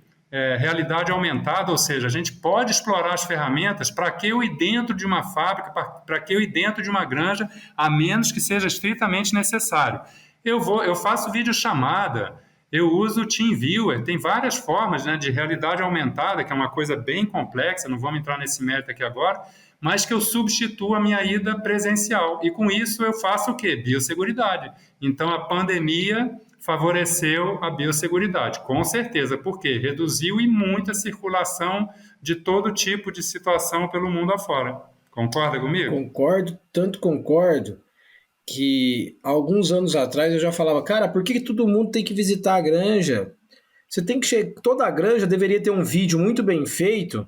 realidade aumentada, ou seja, a gente pode explorar as ferramentas para que eu ir dentro de uma fábrica, para que eu ir dentro de uma granja, a menos que seja estritamente necessário. Eu faço videochamada, eu uso o TeamViewer, tem várias formas, né, de realidade aumentada, que é uma coisa bem complexa, não vamos entrar nesse mérito aqui agora, mas que eu substituo a minha ida presencial. E com isso eu faço o quê? Biosseguridade. Então a pandemia favoreceu a biosseguridade, com certeza, porque reduziu e muito a circulação de todo tipo de situação pelo mundo afora. Concorda comigo?
Concordo, tanto concordo que alguns anos atrás eu já falava, cara, por que todo mundo tem que visitar a granja? Você tem que chegar, toda a granja deveria ter um vídeo muito bem feito.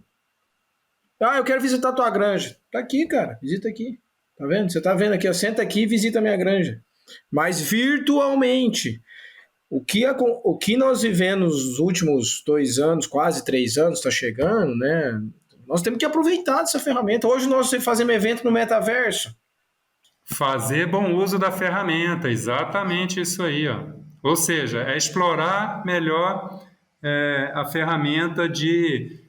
Ah, eu quero visitar a tua granja. Tá aqui, cara, visita aqui. Tá vendo? Você tá vendo aqui, ó, senta aqui e visita a minha granja. Mas virtualmente. O que nós vivemos nos últimos 2 anos, quase 3 anos, está chegando, né? Nós temos que aproveitar dessa ferramenta. Hoje nós fazemos evento no metaverso.
Fazer bom uso da ferramenta, exatamente isso aí, ó. Ou seja, é explorar melhor a ferramenta de...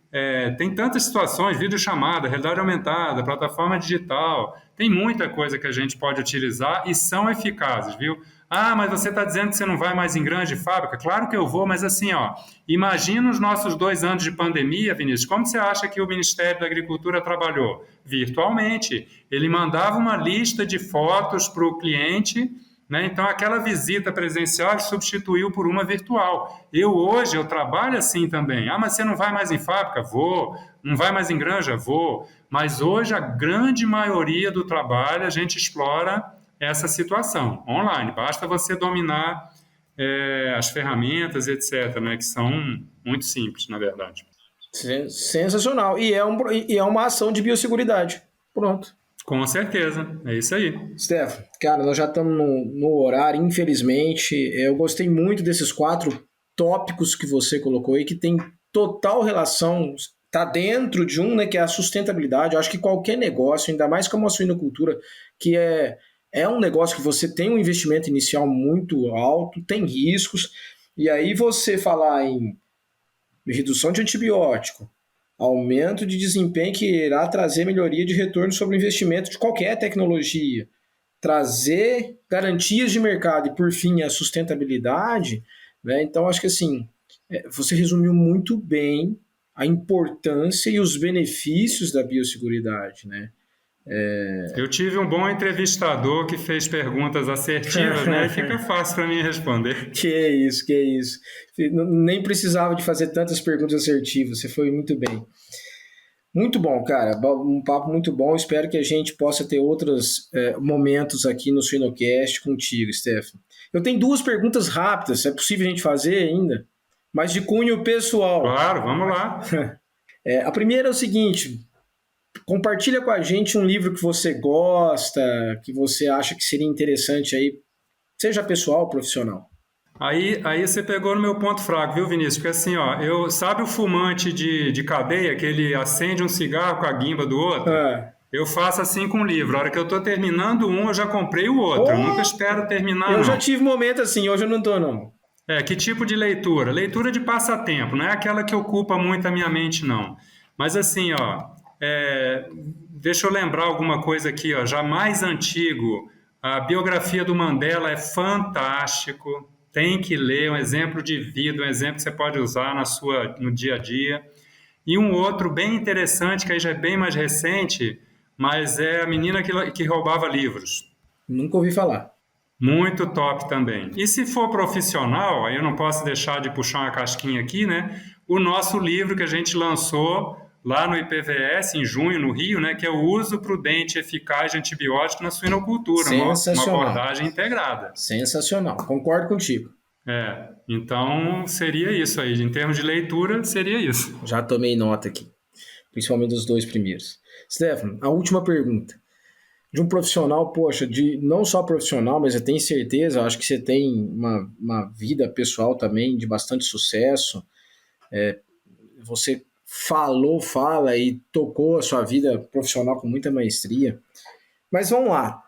tem tantas situações, videochamada, realidade aumentada, plataforma digital, tem muita coisa que a gente pode utilizar e são eficazes, viu? Ah, mas você está dizendo que você não vai mais em grande fábrica? Claro que eu vou, mas assim, ó, imagina os nossos 2 anos de pandemia, Vinícius, como você acha que o Ministério da Agricultura trabalhou? Virtualmente. Ele mandava uma lista de fotos para o cliente, né? Então aquela visita presencial substituiu por uma virtual. Hoje eu trabalho assim também. Ah, mas você não vai mais em fábrica? Vou. Não vai mais em granja? Vou. Mas hoje a grande maioria do trabalho a gente explora essa situação online. Basta você dominar as ferramentas, etc., né, que são muito simples, na verdade.
Sensacional. E é uma ação de biosseguridade. Pronto.
Com certeza, é isso aí.
Stefan, cara, nós já estamos no horário, infelizmente. Eu gostei muito desses 4 tópicos que você colocou aí, que tem total relação, está dentro de um, né, que é a sustentabilidade. Eu acho que qualquer negócio, ainda mais como a suinocultura, que é um negócio que você tem um investimento inicial muito alto, tem riscos, e aí você falar em redução de antibiótico, aumento de desempenho que irá trazer melhoria de retorno sobre o investimento de qualquer tecnologia, trazer garantias de mercado e, por fim, a sustentabilidade, né? Então, acho que assim, você resumiu muito bem a importância e os benefícios da biosseguridade, né?
Eu tive um bom entrevistador que fez perguntas assertivas, né? E fica fácil para mim responder.
Que isso. Nem precisava de fazer tantas perguntas assertivas, você foi muito bem. Muito bom, cara, um papo muito bom. Espero que a gente possa ter outros momentos aqui no Suinocast contigo, Stefan. Eu tenho 2 perguntas rápidas, é possível a gente fazer ainda? Mas de cunho pessoal.
Claro, vamos lá.
A primeira é o seguinte... Compartilha com a gente um livro que você gosta, que você acha que seria interessante aí, seja pessoal ou profissional.
Aí você pegou no meu ponto fraco, viu, Vinícius? Porque assim, ó, sabe o fumante de cadeia, que ele acende um cigarro com a guimba do outro? Eu faço assim com o livro. A hora que eu estou terminando um, eu já comprei o outro. Eu nunca espero terminar,
Eu já tive momento assim, hoje eu não estou, não.
Que tipo de leitura? Leitura de passatempo, não é aquela que ocupa muito a minha mente, não. Mas assim, ó... deixa eu lembrar alguma coisa aqui, ó, já mais antigo, a biografia do Mandela é fantástico, tem que ler, um exemplo de vida, um exemplo que você pode usar no dia a dia. E um outro bem interessante, que aí já é bem mais recente, mas é a menina que roubava livros.
Nunca ouvi falar.
Muito top também. E se for profissional, aí eu não posso deixar de puxar uma casquinha aqui, né? O nosso livro que a gente lançou lá no IPVS, em junho, no Rio, né, que é o uso prudente e eficaz de antibióticos na suinocultura, uma abordagem integrada.
Sensacional, concordo contigo.
Então seria isso aí, em termos de leitura, seria isso.
Já tomei nota aqui, principalmente dos 2 primeiros. Stefan, a última pergunta. De um profissional, poxa, não só profissional, mas eu tenho certeza, acho que você tem uma vida pessoal também de bastante sucesso. Você fala e tocou a sua vida profissional com muita maestria. Mas vamos lá.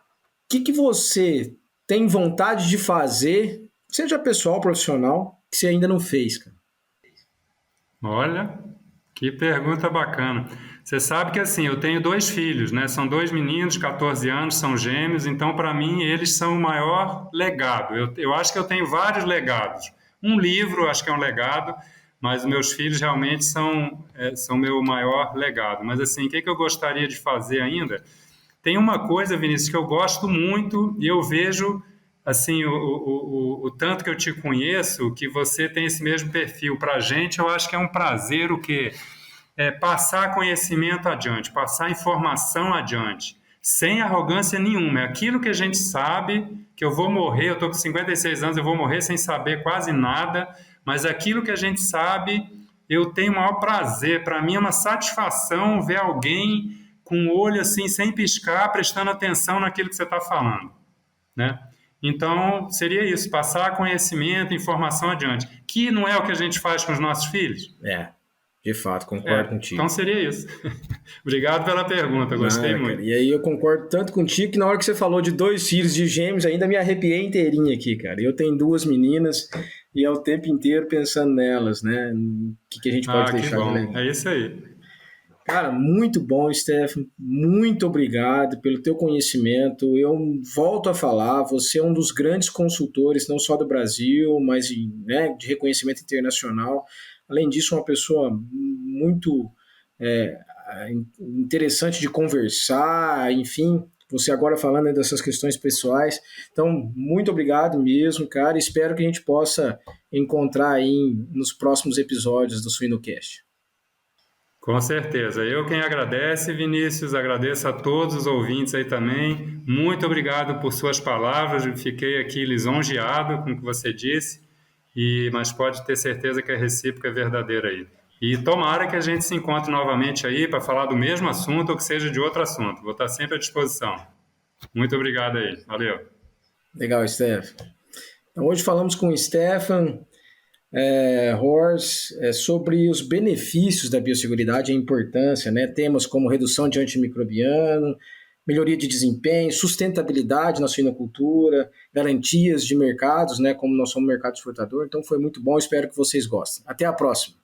O que você tem vontade de fazer, seja pessoal ou profissional, que você ainda não fez, cara?
Olha, que pergunta bacana. Você sabe que assim, eu tenho 2 filhos, né? São 2 meninos de 14 anos, são gêmeos, então para mim eles são o maior legado. Eu acho que eu tenho vários legados. Um livro, acho que é um legado, mas os meus filhos realmente são meu maior legado. Mas assim, o que eu gostaria de fazer ainda? Tem uma coisa, Vinícius, que eu gosto muito e eu vejo assim, o tanto que eu te conheço, que você tem esse mesmo perfil. Para a gente, eu acho que é um prazer o quê? Passar conhecimento adiante, passar informação adiante, sem arrogância nenhuma. É aquilo que a gente sabe, que eu vou morrer, eu estou com 56 anos, eu vou morrer sem saber quase nada, mas aquilo que a gente sabe, eu tenho o maior prazer. Para mim é uma satisfação ver alguém com o olho assim, sem piscar, prestando atenção naquilo que você está falando, né? Então, seria isso, passar conhecimento, informação adiante, que não é o que a gente faz com os nossos filhos.
De fato, concordo
Então
contigo.
seria isso. Obrigado pela pergunta, gostei
Nada, cara.
muito.
E aí eu concordo tanto contigo que na hora que você falou de 2 filhos de gêmeos, ainda me arrepiei inteirinho aqui, cara. Eu tenho 2 meninas e é o tempo inteiro pensando nelas, né? O que a gente pode
Que
deixar de
bom.
legal.
É isso aí.
Cara, muito bom, Stefan. Muito obrigado pelo teu conhecimento. Eu volto a falar, você é um dos grandes consultores, não só do Brasil, mas né, de reconhecimento internacional. Além disso, uma pessoa muito é, interessante de conversar, enfim. Você agora falando dessas questões pessoais. Então, muito obrigado mesmo, cara. Espero que a gente possa encontrar aí nos próximos episódios do Suinocast.
Com certeza. Eu quem agradece, Vinícius, agradeço a todos os ouvintes aí também. Muito obrigado por suas palavras. Eu fiquei aqui lisonjeado com o que você disse, mas pode ter certeza que a recíproca é verdadeira aí. E tomara que a gente se encontre novamente aí para falar do mesmo assunto ou que seja de outro assunto. Vou estar sempre à disposição. Muito obrigado aí. Valeu.
Legal, Stefan. Então, hoje falamos com o Stefan Horst sobre os benefícios da biosseguridade e a importância, né? Temas como redução de antimicrobiano, melhoria de desempenho, sustentabilidade na suinocultura, garantias de mercados, né? Como nós somos mercado exportador. Então foi muito bom, espero que vocês gostem. Até a próxima.